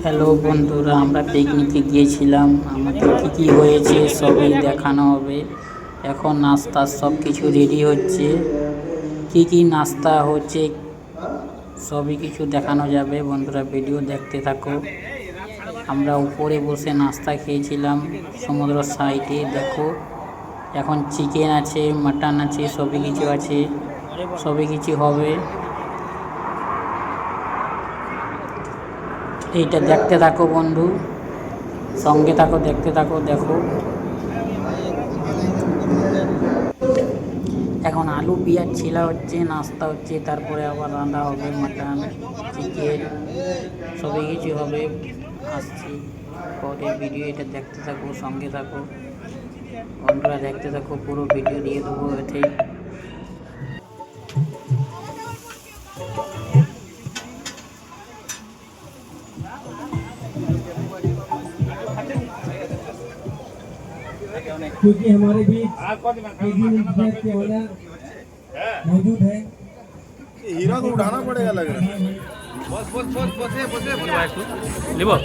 Hello বন্ধুরা, আমরা পিকনিকে গিয়েছিলাম। আমাদের কী কী হয়েছে সবই দেখানো হবে। এখন নাস্তার সব কিছু রেডি হচ্ছে। কী কী নাস্তা হচ্ছে সবই কিছু দেখানো যাবে। বন্ধুরা ভিডিও দেখতে থাকো। আমরা উপরে বসে নাস্তা খেয়েছিলাম সমুদ্র সাইডে। দেখো এখন চিকেন আছে, মাটন আছে, সবই কিছু আছে, সবই কিছু হবে। এইটা দেখতে থাকো বন্ধু, সঙ্গে থাকো, দেখতে থাকো। দেখো এখন আলু পেঁয়াজ ছিলা হচ্ছে, নাস্তা হচ্ছে, তারপরে আবার রান্না হবে মাটন, চিকেন, সবই কিছু হবে। আসছি পরে ভিডিও, এটা দেখতে থাকো, সঙ্গে থাকো বন্ধুরা, দেখতে থাকো, পুরো ভিডিও দিয়ে দেবো এতে। क्योंकि हमारे बीच के ऑनर मौजूद है। हीरा को उठाना पड़ेगा लग रहा है। बस बस बस बस बस लिबो